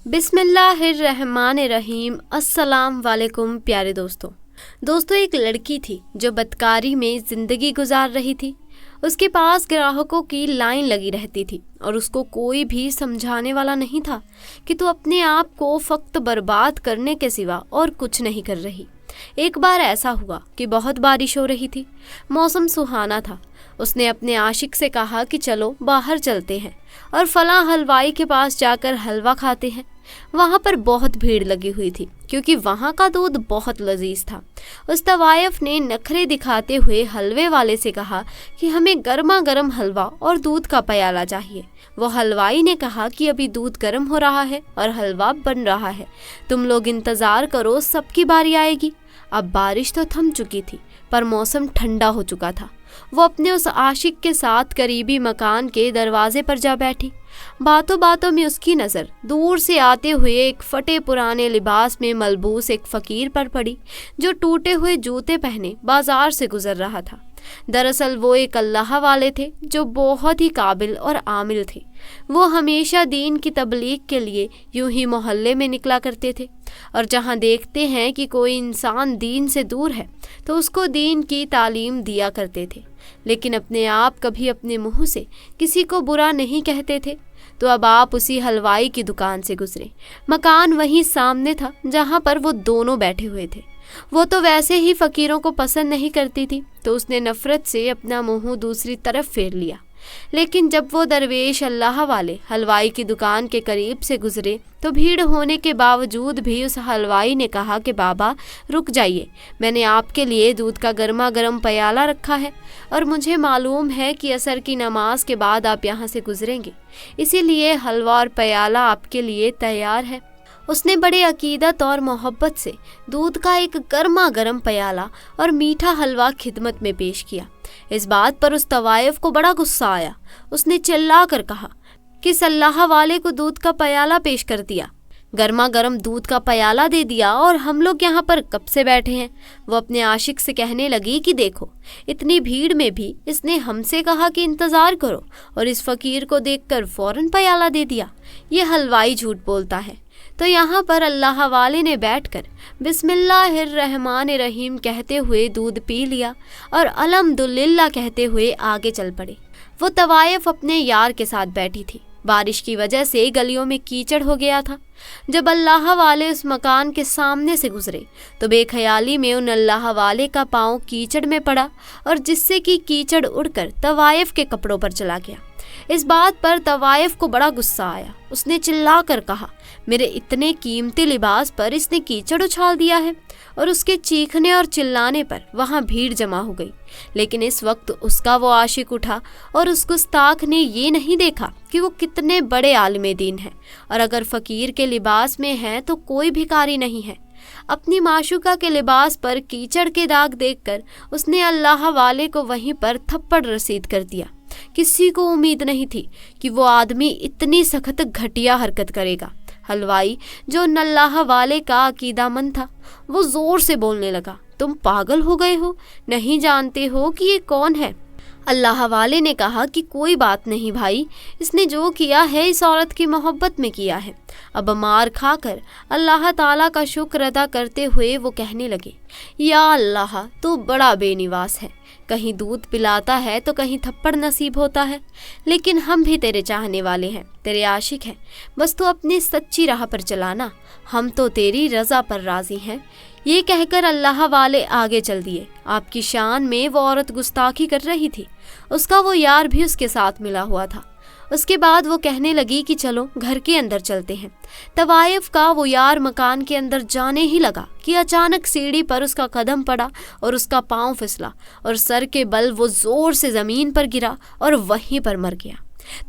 बिस्मिल्लाहिर्रहमानिर्रहीम। अस्सलाम वालेकुम प्यारे दोस्तों, एक लड़की थी जो बदकारी में ज़िंदगी गुजार रही थी। उसके पास ग्राहकों की लाइन लगी रहती थी और उसको कोई भी समझाने वाला नहीं था कि तू अपने आप को फ़क्त बर्बाद करने के सिवा और कुछ नहीं कर रही। एक बार ऐसा हुआ कि बहुत बारिश हो रही थी, मौसम सुहाना था। उसने अपने आशिक से कहा कि चलो बाहर चलते हैं और फलां हलवाई के पास जाकर हलवा खाते हैं। वहाँ पर बहुत भीड़ लगी हुई थी क्योंकि वहाँ का दूध बहुत लजीज था। उस तवायफ ने नखरे दिखाते हुए हलवे वाले से कहा कि हमें गर्मा गर्म हलवा और दूध का प्याला चाहिए। वो हलवाई ने कहा कि अभी दूध गर्म हो रहा है और हलवा बन रहा है, तुम लोग इंतज़ार करो, सबकी बारी आएगी। अब बारिश तो थम चुकी थी पर मौसम ठंडा हो चुका था। वो अपने उस आशिक के साथ करीबी मकान के दरवाजे पर जा बैठी। बातों बातों में उसकी नज़र दूर से आते हुए एक फटे पुराने लिबास में मलबूस एक फ़कीर पर पड़ी जो टूटे हुए जूते पहने बाजार से गुजर रहा था। दरअसल वो एक अल्लाह वाले थे जो बहुत ही काबिल और आमिल थे। वो हमेशा दीन की तबलीग के लिए यूं ही मोहल्ले में निकला करते थे और जहाँ देखते हैं कि कोई इंसान दीन से दूर है तो उसको दीन की तालीम दिया करते थे, लेकिन अपने आप कभी अपने मुंह से किसी को बुरा नहीं कहते थे। तो अब आप उसी हलवाई की दुकान से गुजरे। मकान वहीं सामने था जहाँ पर वो दोनों बैठे हुए थे। वो तो वैसे ही फ़कीरों को पसंद नहीं करती थी तो उसने नफ़रत से अपना मुंह दूसरी तरफ फेर लिया। लेकिन जब वो दरवेश अल्लाह वाले हलवाई की दुकान के करीब से गुजरे तो भीड़ होने के बावजूद भी उस हलवाई ने कहा कि बाबा रुक जाइए, मैंने आपके लिए दूध का गर्मा गर्म प्याला रखा है और मुझे मालूम है कि असर की नमाज के बाद आप यहाँ से गुजरेंगे, इसीलिए हलवा और प्याला आपके लिए तैयार है। उसने बड़े अकीदत और मोहब्बत से दूध का एक गर्मा गर्म प्याला और मीठा हलवा खिदमत में पेश किया। इस बात पर उस तवायफ को बड़ा गुस्सा आया। उसने चिल्ला कर कहा कि अल्लाह वाले को दूध का प्याला पेश कर दिया, गर्मा गर्म दूध का प्याला दे दिया और हम लोग यहाँ पर कब से बैठे हैं। वो अपने आशिक से कहने लगी कि देखो, इतनी भीड़ में भी इसने हमसे कहा कि इंतज़ार करो और इस फ़कीर को देखकर फ़ौरन प्याला दे दिया। ये हलवाई झूठ बोलता है। तो यहाँ पर अल्लाह वाले ने बैठकर बिस्मिल्लाहिर्रहमानिर्रहीम कहते हुए दूध पी लिया और अल्हम्दुलिल्लाह कहते हुए आगे चल पड़े। वो तवायफ अपने यार के साथ बैठी थी। बारिश की वजह से गलियों में कीचड़ हो गया था। जब अल्लाह वाले उस मकान के सामने से गुजरे तो बेख्याली में उन अल्लाह वाले का पाँव कीचड़ में पड़ा और जिससे कि कीचड़ उड़कर तवायफ के कपड़ों पर चला गया। इस बात पर तवायफ को बड़ा गुस्सा आया। उसने चिल्ला कर कहा, मेरे इतने कीमती लिबास पर इसने कीचड़ उछाल दिया है। और उसके चीखने और चिल्लाने पर वहाँ भीड़ जमा हो गई। लेकिन इस वक्त उसका वो आशिक उठा और उस गुस्ताख ने ये नहीं देखा कि वो कितने बड़े आलिम दीन है और अगर फ़कीर के लिबास में है तो कोई भिखारी नहीं है। अपनी माशूका के लिबास पर कीचड़ के दाग देखकर उसने अल्लाह वाले को वहीं पर थप्पड़ रसीद कर दिया। किसी को उम्मीद नहीं थी कि वो आदमी इतनी सख्त घटिया हरकत करेगा। हलवाई जो अल्लाह वाले का अकीदामंद था वो ज़ोर से बोलने लगा, तुम पागल हो गए हो, नहीं जानते हो कि ये कौन है। अल्लाह वाले ने कहा कि कोई बात नहीं भाई, इसने जो किया है इस औरत की मोहब्बत में किया है। अब मार खाकर अल्लाह ताला का शुक्र अदा करते हुए वो कहने लगे, या अल्लाह तू बड़ा बेनिवास है, कहीं दूध पिलाता है तो कहीं थप्पड़ नसीब होता है। लेकिन हम भी तेरे चाहने वाले हैं, तेरे आशिक हैं, बस तू अपनी सच्ची राह पर चलाना, हम तो तेरी रज़ा पर राज़ी हैं। ये कहकर अल्लाह वाले आगे चल दिए। आपकी शान में वो औरत गुस्ताखी कर रही थी। उसका वो यार भी उसके साथ मिला हुआ था। उसके बाद वो कहने लगी कि चलो घर के अंदर चलते हैं। तवायफ का वो यार मकान के अंदर जाने ही लगा कि अचानक सीढ़ी पर उसका कदम पड़ा और उसका पाँव फिसला और सर के बल वो ज़ोर से ज़मीन पर गिरा और वहीं पर मर गया।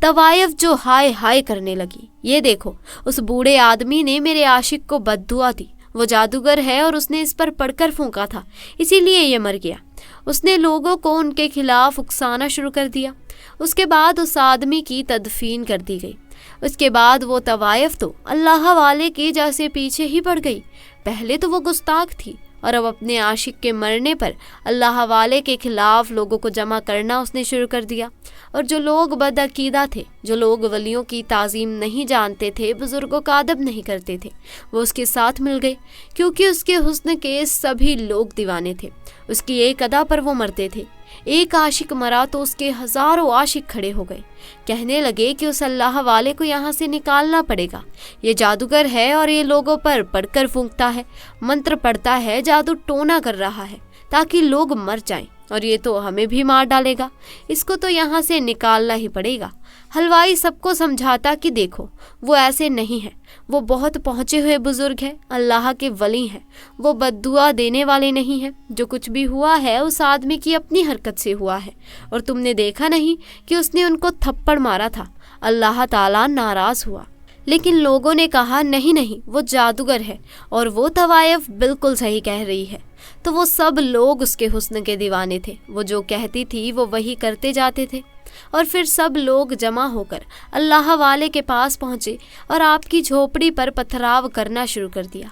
तवायफ जो हाय हाय करने लगी, ये देखो उस बूढ़े आदमी ने मेरे आशिक को बद्दुआ दी, वो जादूगर है और उसने इस पर पड़कर फूंका था, इसीलिए ये मर गया। उसने लोगों को उनके खिलाफ उकसाना शुरू कर दिया। उसके बाद उस आदमी की तदफीन कर दी गई। उसके बाद वो तवायफ तो अल्लाह वाले के जैसे पीछे ही पड़ गई। पहले तो वो गुस्ताख थी और अब अपने आशिक के मरने पर अल्लाह वाले के खिलाफ लोगों को जमा करना उसने शुरू कर दिया। और जो लोग बदअकीदा थे, जो लोग वलियों की ताज़ीम नहीं जानते थे, बुज़ुर्गों का अदब नहीं करते थे, वो उसके साथ मिल गए, क्योंकि उसके हुस्न के सभी लोग दीवाने थे। उसकी एक अदा पर वो मरते थे। एक आशिक मरा तो उसके हज़ारों आशिक खड़े हो गए। कहने लगे कि उस अल्लाह वाले को यहाँ से निकालना पड़ेगा। ये जादूगर है और ये लोगों पर पढ़कर फूंकता है, मंत्र पढ़ता है, जादू टोना कर रहा है ताकि लोग मर जाएं, और ये तो हमें भी मार डालेगा। इसको तो यहाँ से निकालना ही पड़ेगा। हलवाई सबको समझाता कि देखो, वो ऐसे नहीं है, वो बहुत पहुँचे हुए बुजुर्ग हैं, अल्लाह के वली हैं, वो बद्दुआ देने वाले नहीं हैं। जो कुछ भी हुआ है उस आदमी की अपनी हरकत से हुआ है, और तुमने देखा नहीं कि उसने उनको थप्पड़ मारा था, अल्लाह ताला नाराज़ हुआ। लेकिन लोगों ने कहा नहीं नहीं, वो जादूगर है और वो तवायफ बिल्कुल सही कह रही है। तो वो सब लोग उसके हुस्न के दीवाने थे। वो जो कहती थी वो वही करते जाते थे। और फिर सब लोग जमा होकर अल्लाह वाले के पास पहुँचे और आपकी झोपड़ी पर पथराव करना शुरू कर दिया।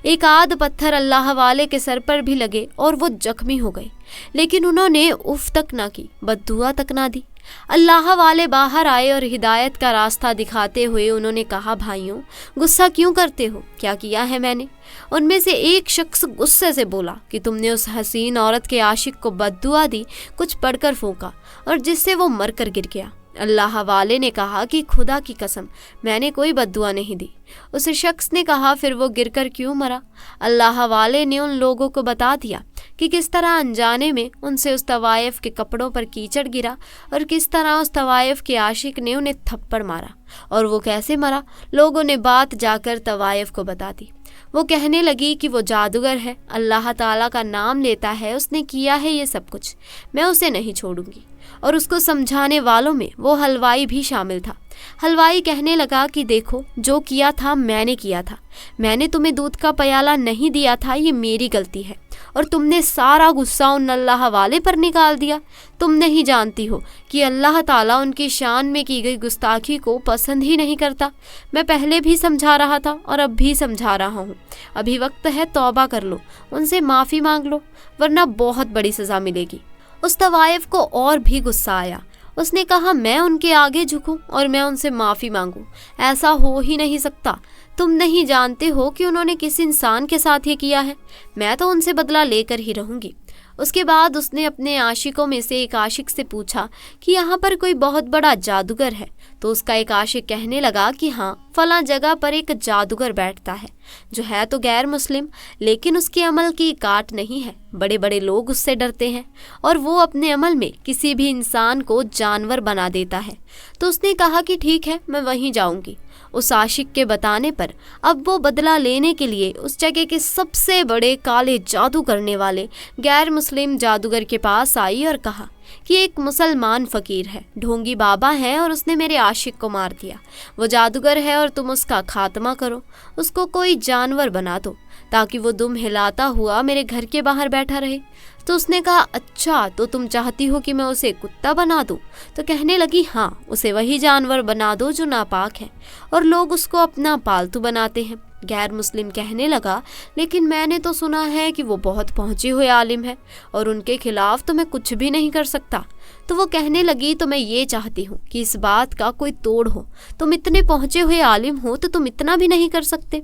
एक आध पत्थर अल्लाह वाले के सर पर भी लगे और वो जख्मी हो गए, लेकिन उन्होंने उफ तक ना की, बद्दुआ तक ना दी। अल्लाह वाले बाहर आए और हिदायत का रास्ता दिखाते हुए उन्होंने कहा, भाइयों, गुस्सा क्यों करते हो? क्या किया है मैंने? उनमें से एक शख्स गुस्से से बोला कि तुमने उस हसीन औरत के आशिक को बद्दुआ दी, कुछ पढ़कर फूंका, और जिससे वो मर कर गिर गया। अल्लाह वाले ने कहा कि खुदा की कसम, मैंने कोई बद्दुआ नहीं दी। उस शख्स ने कहा, फिर वो गिरकर क्यों मरा? अल्लाह वाले ने उन लोगों को बता दिया कि किस तरह अनजाने में उनसे उस तवायफ के कपड़ों पर कीचड़ गिरा और किस तरह उस तवायफ के आशिक ने उन्हें थप्पड़ मारा, और वो कैसे मरा। लोगों ने बात जाकर तवायफ को बता दी। वो कहने लगी कि वो जादूगर है, अल्लाह ताला का नाम लेता है, उसने किया है ये सब कुछ, मैं उसे नहीं छोड़ूंगी। और उसको समझाने वालों में वो हलवाई भी शामिल था। हलवाई कहने लगा कि देखो, जो किया था मैंने किया था, मैंने तुम्हें दूध का प्याला नहीं दिया था, ये मेरी गलती है, और तुमने सारा गुस्सा उन अल्लाह वाले पर निकाल दिया। तुम नहीं जानती हो कि अल्लाह ताला उनकी शान में की गई गुस्ताखी को पसंद ही नहीं करता। मैं पहले भी समझा रहा था और अब भी समझा रहा हूँ। अभी वक्त है, तौबा कर लो, उनसे माफ़ी मांग लो, वरना बहुत बड़ी सज़ा मिलेगी। उस तवायफ को और भी गुस्सा आया। उसने कहा, मैं उनके आगे झुकूं और मैं उनसे माफ़ी मांगूं? ऐसा हो ही नहीं सकता। तुम नहीं जानते हो कि उन्होंने किस इंसान के साथ ये किया है। मैं तो उनसे बदला लेकर ही रहूंगी। उसके बाद उसने अपने आशिकों में से एक आशिक से पूछा कि यहाँ पर कोई बहुत बड़ा जादूगर है। तो उसका एक आशिक कहने लगा कि हाँ, फलां जगह पर एक जादूगर बैठता है, जो है तो गैर मुस्लिम, लेकिन उसके अमल की काट नहीं है। बड़े बड़े लोग उससे डरते हैं और वो अपने अमल में किसी भी इंसान को जानवर बना देता है। तो उसने कहा कि ठीक है, मैं वहीं जाऊंगी। उस आशिक के बताने पर अब वो बदला लेने के लिए उस जगह के सबसे बड़े काले जादू करने वाले गैर मुस्लिम जादूगर के पास आई और कहा कि एक मुसलमान फ़कीर है, ढोंगी बाबा है, और उसने मेरे आशिक को मार दिया। वो जादूगर है और तुम उसका खात्मा करो, उसको कोई जानवर बना दो ताकि वो दुम हिलाता हुआ मेरे घर के बाहर बैठा रहे। तो उसने कहा, अच्छा, तो तुम चाहती हो कि मैं उसे कुत्ता बना दूं? तो कहने लगी, हाँ, उसे वही जानवर बना दो जो नापाक है और लोग उसको अपना पालतू बनाते हैं। गैर मुस्लिम कहने लगा, लेकिन मैंने तो सुना है कि वो बहुत पहुँचे हुए आलिम है और उनके खिलाफ तो मैं कुछ भी नहीं कर सकता। तो वो कहने लगी, तो मैं ये चाहती हूँ कि इस बात का कोई तोड़ हो। तुम इतने पहुँचे हुए आलिम हो तो तुम इतना भी नहीं कर सकते?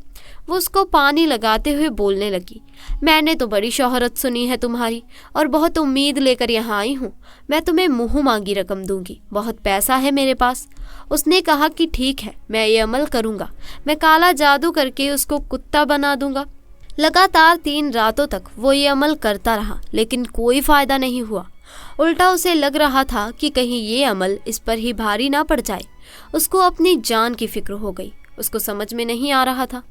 वो उसको पानी लगाते हुए बोलने लगी, मैंने तो बड़ी शोहरत सुनी है तुम्हारी और बहुत उम्मीद लेकर यहाँ आई हूँ। मैं तुम्हें मुँह मांगी रकम दूंगी, बहुत पैसा है मेरे पास। उसने कहा कि ठीक है, मैं ये अमल करूँगा, मैं काला जादू करके उसको कुत्ता बना दूंगा। लगातार 3 रातों तक वो ये अमल करता रहा, लेकिन कोई फ़ायदा नहीं हुआ। उल्टा उसे लग रहा था कि कहीं ये अमल इस पर ही भारी ना पड़ जाए। उसको अपनी जान की फिक्र हो गई। उसको समझ में नहीं आ रहा था।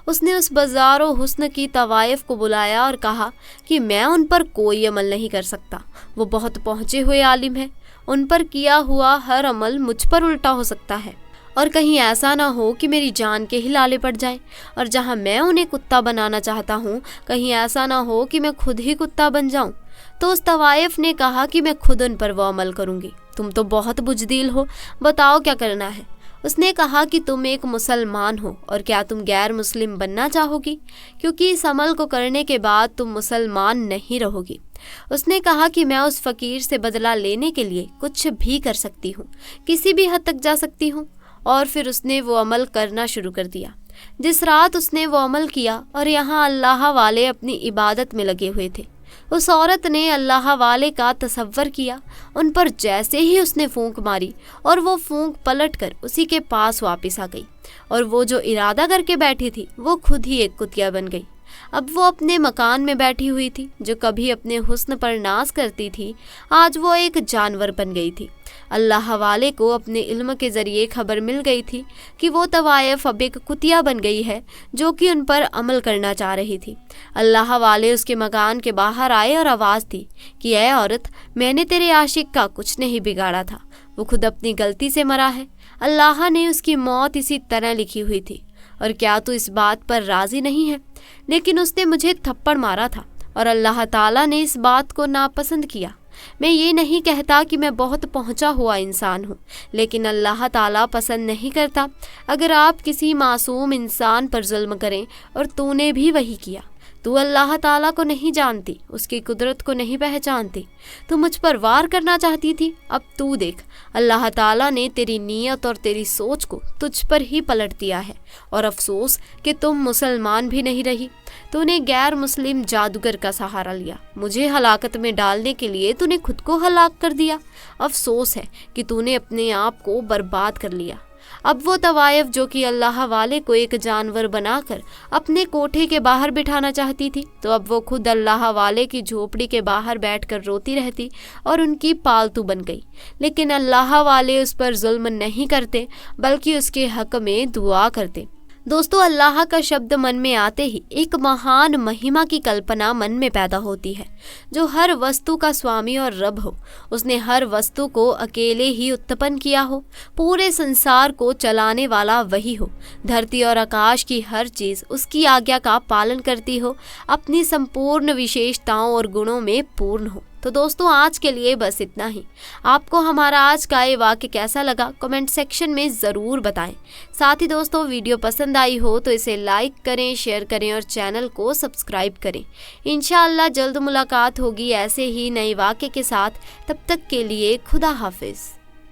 उसने उस बाज़ारो हुस्न की तवायफ को बुलाया और कहा कि मैं उन पर कोई अमल नहीं कर सकता। वो बहुत पहुँचे हुए आलिम है, उन पर किया हुआ हर अमल मुझ पर उल्टा हो सकता है, और कहीं ऐसा ना हो कि मेरी जान के ही लाले पड़ जाएं। और जहाँ मैं उन्हें कुत्ता बनाना चाहता हूँ, कहीं ऐसा ना हो कि मैं खुद ही कुत्ता बन जाऊँ। तो उस तवायफ ने कहा कि मैं खुद उन पर वो अमल करूँगी। तुम तो बहुत बुजदिल हो, बताओ क्या करना है। اس نے کہا کہ تم ایک مسلمان ہو اور کیا تم غیر مسلم بننا چاہو گی، کیونکہ اس عمل کو کرنے کے بعد تم مسلمان نہیں رہو گی۔ اس نے کہا کہ میں اس فقیر سے بدلہ لینے کے لیے کچھ بھی کر سکتی ہوں، کسی بھی حد تک جا سکتی ہوں۔ اور پھر اس نے وہ عمل کرنا شروع کر دیا۔ جس رات اس نے وہ عمل کیا اور یہاں اللہ والے اپنی عبادت میں لگے ہوئے تھے، اس عورت نے اللہ والے کا تصور کیا۔ ان پر جیسے ہی اس نے پھونک ماری اور وہ پھونک پلٹ کر اسی کے پاس واپس آ گئی، اور وہ جو ارادہ کر کے بیٹھی تھی وہ خود ہی ایک کتیا بن گئی۔ اب وہ اپنے مکان میں بیٹھی ہوئی تھی، جو کبھی اپنے حسن پر ناز کرتی تھی، آج وہ ایک جانور بن گئی تھی۔ اللہ والے کو اپنے علم کے ذریعے خبر مل گئی تھی کہ وہ طوائف اب ایک کتیا بن گئی ہے جو کہ ان پر عمل کرنا چاہ رہی تھی۔ اللہ والے اس کے مکان کے باہر آئے اور آواز دی کہ اے عورت، میں نے تیرے عاشق کا کچھ نہیں بگاڑا تھا، وہ خود اپنی غلطی سے مرا ہے۔ اللہ نے اس کی موت اسی طرح لکھی ہوئی تھی، اور کیا تو اس بات پر راضی نہیں ہے؟ لیکن اس نے مجھے تھپڑ مارا تھا اور اللہ تعالیٰ نے اس بات کو ناپسند کیا۔ میں یہ نہیں کہتا کہ میں بہت پہنچا ہوا انسان ہوں، لیکن اللہ تعالیٰ پسند نہیں کرتا اگر آپ کسی معصوم انسان پر ظلم کریں، اور تو نے بھی وہی کیا۔ تو اللہ تعالیٰ کو نہیں جانتی، اس کی قدرت کو نہیں پہچانتی، تو مجھ پر وار کرنا چاہتی تھی۔ اب تو دیکھ، اللہ تعالیٰ نے تیری نیت اور تیری سوچ کو تجھ پر ہی پلٹ دیا ہے، اور افسوس کہ تم مسلمان بھی نہیں رہی۔ تو نے غیر مسلم جادوگر کا سہارا لیا، مجھے ہلاکت میں ڈالنے کے لیے تو نے خود کو ہلاک کر دیا۔ افسوس ہے کہ تو نے اپنے آپ کو برباد کر لیا۔ اب وہ طوائف جو کہ اللہ والے کو ایک جانور بنا کر اپنے کوٹھے کے باہر بٹھانا چاہتی تھی، تو اب وہ خود اللہ والے کی جھوپڑی کے باہر بیٹھ کر روتی رہتی اور ان کی پالتو بن گئی۔ لیکن اللہ والے اس پر ظلم نہیں کرتے، بلکہ اس کے حق میں دعا کرتے۔ دوستو، اللہ کا شبد من میں آتے ہی ایک مہان مہیما کی کلپنا من میں پیدا ہوتی ہے، جو ہر وستو کا سوامی اور رب ہو۔ اس نے ہر وستو کو اکیلے ہی اتپن کیا ہو، پورے سنسار کو چلانے والا وہی ہو، دھرتی اور آکاش کی ہر چیز اس کی آگیا کا پالن کرتی ہو، اپنی سمپورن وشیشتاؤں اور گنوں میں پورن ہو۔ تو دوستوں، آج کے لیے بس اتنا ہی۔ آپ کو ہمارا آج کا یہ واقعہ کیسا لگا کمنٹ سیکشن میں ضرور بتائیں۔ ساتھ ہی دوستوں، ویڈیو پسند آئی ہو تو اسے لائک کریں، شیئر کریں اور چینل کو سبسکرائب کریں۔ انشاءاللہ جلد ملاقات ہوگی ایسے ہی نئے واقعے کے ساتھ۔ تب تک کے لیے خدا حافظ۔